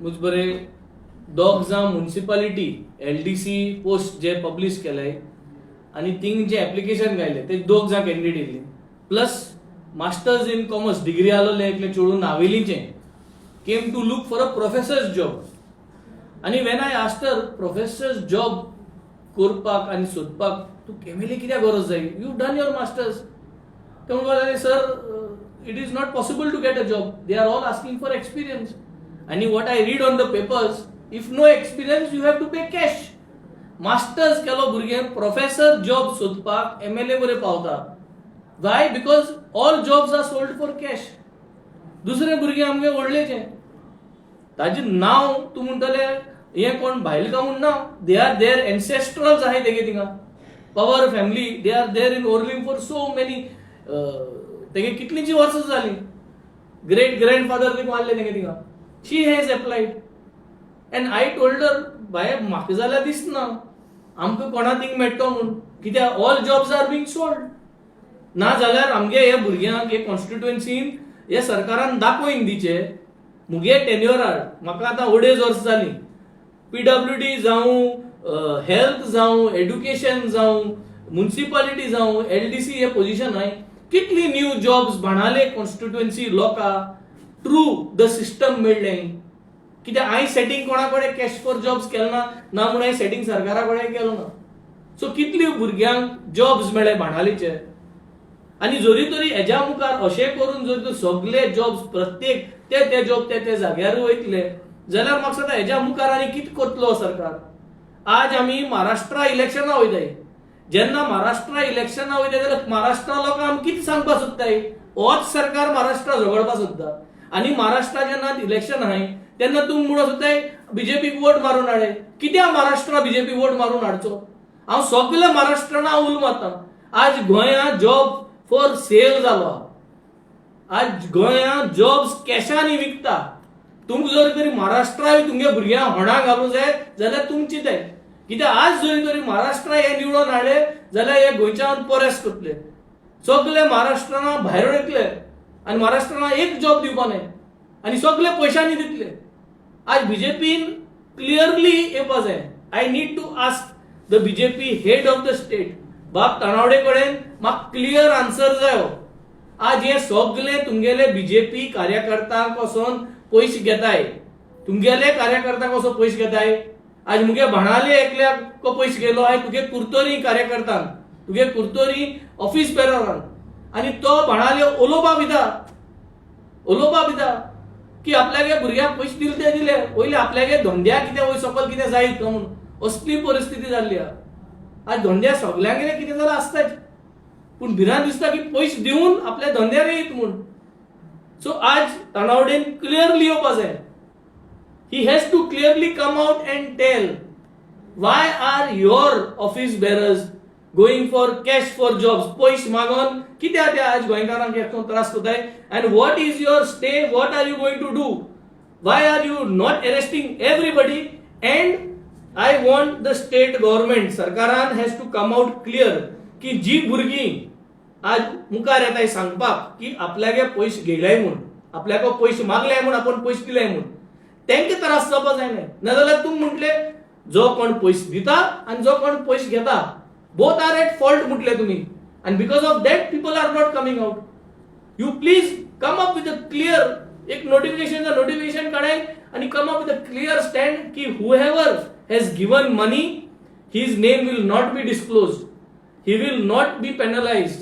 मुझ बरे दोग जावं म्युनिसिपालिटी LDC पोस्ट जे पब्लिश केले आणि थिंग जे ऍप्लिकेशन घायले ते दोग जावं कॅन्डिडेट येयले plus masters in commerce degree आलोले एकले चेडूं नावेलीचे came to look for a professors job आणि वेन आय आस्टर प्रोफेसर्स जॉब करपाक आणि सोदपाक तू केमेली कित्याक गरज जाय यू डन युअर मास्टर्स ते म्हणपाक sir it is not possible to get a job. They are all asking for experience. And what I read on the papers, if no experience, you have to pay cash. Masters केलो भुरग्यांक professor job सोदपाक MLA बरे पावता. Why? Because all jobs are sold for cash. दुसरे भुरगे आमगे व्हडलेचे. ताजे नाव तू म्हणटले हे कोण भायल का म्हूण नाव दे आर देअर एन्सेस्ट्रल्स आहे तेगे थिंगा पवर family they are there in Orlim for so many तेगे कितलींची वर्सां जाली ग्रेट ग्रँडफादर थिंग वारले तेगे थिंगा she has applied and I told her बाय म्हाका जाल्यार दिसना आमकां कोणा थिंग मेळटो म्हूण कित्याक all jobs are being sold ना जाल्यार आमगे हे भुरग्यांक हे कॉन्स्टिट्युएन्सीन हे सरकारान दाखोवन दिचे मुगे टेन्युअरार म्हाका आतां अडेज वर्सां जाली PWD जावं हेल्थ जावं एड्युकेशन जावं म्युनिसिपालिटी जावं LDC हे पोझिशन आहे कितली न्यू जॉब्स बनाले कॉन्स्टिट्युएन्सी लोकां थ्रू द सिस्टम मेळ्ळे कित्याक हांवें सेटिंग कोणा कडेन कॅश फॉर जॉब्स केलो ना म्हणून हांवें सेटिंग सरकारा कडेन केलो ना सो कितली भुरग्यांक जॉब्स मेळ्ळे बाणालीचे आणि जरी तरी हेज्या मुखार अशें करून जर तर सगळे जॉब्स प्रत्येक ते जॉब ते जाग्यार वयतले जाल्यार म्हाका दिसता हेज्या मुखार आनी कितें करतलो सरकार आज आमी महाराष्ट्रा इलेक्शनां वयताय जेन्ना महाराष्ट्रा इलेक्शनां वयताय जाल्यार महाराष्ट्रा लोकांक आमी कितें सांगपाक सोदताय होच सरकार महाराष्ट्रा झगडपाक सोदता आनी महाराष्ट्रा जेन्ना इलेक्शन आहाय तेन्ना तुमी म्हणून सोदताय बीजेपीक वोट मारून हाडे कित्याक महाराष्ट्रा बीजेपी वोट मारून हाडचो हांव सगळ्या महाराष्ट्रांना उल मारता आज गोंयांत जॉब फॉर सेल जालो आज गोंयांत जॉब्स कॅशांनी विकता तुमकां जर तरी महाराष्ट्रा तुमगे भुरग्यांक होणा घालूं जाय जाल्यार तुमची तें कित्याक आज जरी तरी महाराष्ट्रा हे निवडून हाडले जाल्यार हे गोंयच्यान परस करतले सगळे महाराष्ट्रांना भायर उडयतले आनी महाराष्ट्रांना एक जॉब दिवपा न्हय आनी सगळे पयशांनी दितले आज बीजेपीन क्लियरली येवपा जाय I need to ask the BJP head of the state बाब तणावडे कडेन म्हाका क्लियर आन्सर जायो आज हे सगळे तुमगेले बीजेपी कार्यकर्त्यांक वचोन पयशे घेताय तुमगेले कार्यकर्त्यांक वचोन पयशे घेताय आज मुगे भाणाले एकल्याक को पयशे गेलो आय तुगे कुर्तोरी कार्यकर्त्यांक तुगे कुर्तोरी ऑफिस बेररांक आनी तो भाणाले उलोवपा भिता की आपल्यागे भुरग्यांक पयशे दिले ते दिले वयले आपल्यागे धंद्याक कितें वय सकयल कितें जायत काय म्हणून असली परिस्थिती जाल्ली आज धंद्या सगळ्यांगेर कितें जालां आसताच पूण भिरांत दिसता की पयशे दिवन आपल्या धंद्यार येत म्हूण सो आज तणावडेन क्लियरली येवपा जाय he has to clearly come out and tell why are your office bearers going for cash for jobs पयशे मागोन कित्याक ते आज गोंयकारांक एकटो त्रास करताय and what is your stay what are you going to do why are you not arresting everybody and I want the state government सरकारान has to come out clear की जी भुरगीं आज मुखार येताय सांगपाक की आपल्यागे पयशे घेयलाय म्हूण आपल्याक पयशे मागले म्हूण आपण पयशे दिले म्हूण तेंके त्रास जावपा जायना नाजाल्यार तुमी म्हटले जो कोण पयशे दिता आनी जो कोण पयशे घेता बोथ आर एट फॉल्ट म्हटले तुमी and because of that people are not coming out you please come up with a clear एक notification काढाय आणि come up with a clear stand की whoever has given money his name will not be disclosed he will not be penalized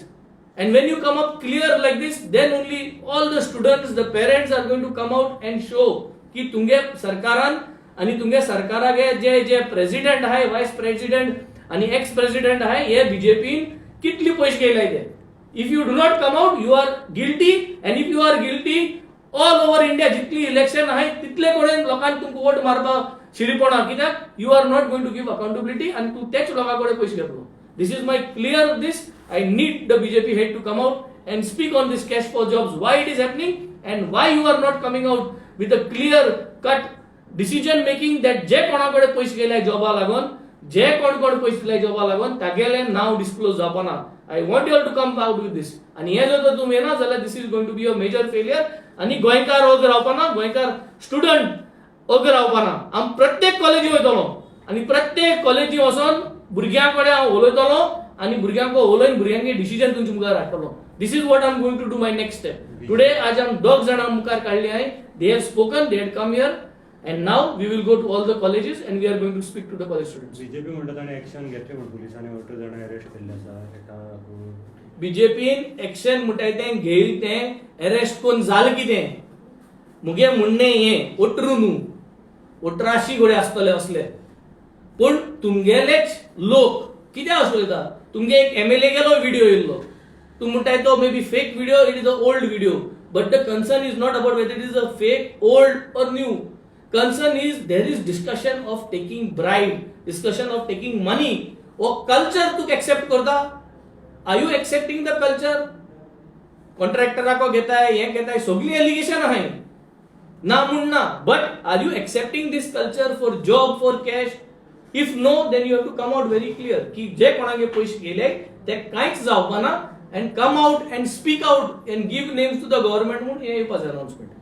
and when you come up clear like this then only all the students the parents are going to come out and show की तुमगे सरकारान आणि तुमगे सरकारागे जे president आहे vice president आणि ex president आहे हे बीजेपीन कितली पयशे घेयलाय ते if you do not come out you are guilty and if you are guilty all over India जितली इलेक्शन आहे तितले कडेन लोकांक तुमकां वोट मारपाक शिरीपणा कित्याक you are not going to give accountability आनी तूं तेच लोकां कडेन पयशे घेतलो this is my clear this I need the BJP head to come out and speak on this cash for jobs why it is happening and why you are not coming out with a clear cut decision making that जे कोणा कडेन पयशे गेले जॉबा लागून जे कोण पयशे दिले जॉबा लागून तागेले नाव डिस्क्लोज जावपा ना I want you all to come out with this आनी हे जर तुम्ही येना जाल्यार this is going to be a major failure आनी गोंयकार हो जर रावपा ना गोंयकार स्टुडंट रावपाना हांव प्रत्येक कॉलेजी वयतलो आनी प्रत्येक कॉलेजी वचोन भुरग्यां कडेन हांव उलयतलो आनी भुरग्यांक उलयन भुरग्यांचे डिसिजन तुमच्या मुखार हाडटलो. This is what I am going to do my next step. Today आज आमी दोग जाणां मुखार काडली हांवें. They have spoken, they had come here, and now we will go to all the colleges and we are going to speak to the college students. BJP म्हणटा ताणें action घेतलें म्हण पुलिसांनी 8 जाणां अरेस्ट केल्ले आसा. एका बीजेपीन एक्शन म्हणटाय तें घेयल तें अरेस्ट कोन्न जालें कितें मुगे म्हणणें हें ओटरू न्हू 18 घोडे आसतले असले. पूण तुमगेलेच लोक कितें आसलता. तुमगे एक एमएलए गेलो व्हिडिओ येयल्लो. तूं म्हणटाय तो may be fake video, it is a old video. But the concern is not about whether it is a fake, old or new. Concern is there is discussion of taking bribe, discussion of taking money. वो culture तू accept करता? Are you accepting the culture? Contractor को घेता है, ये घेता है, सगली allegation है. ना Munna. But are you accepting this culture for job, for cash? If no, then you have to come out very clear कि जे कोणागे पैसे गेले ते कांयच जावपाना and come out and speak out and give names to the government म्हणून हे येवपाचें announcement.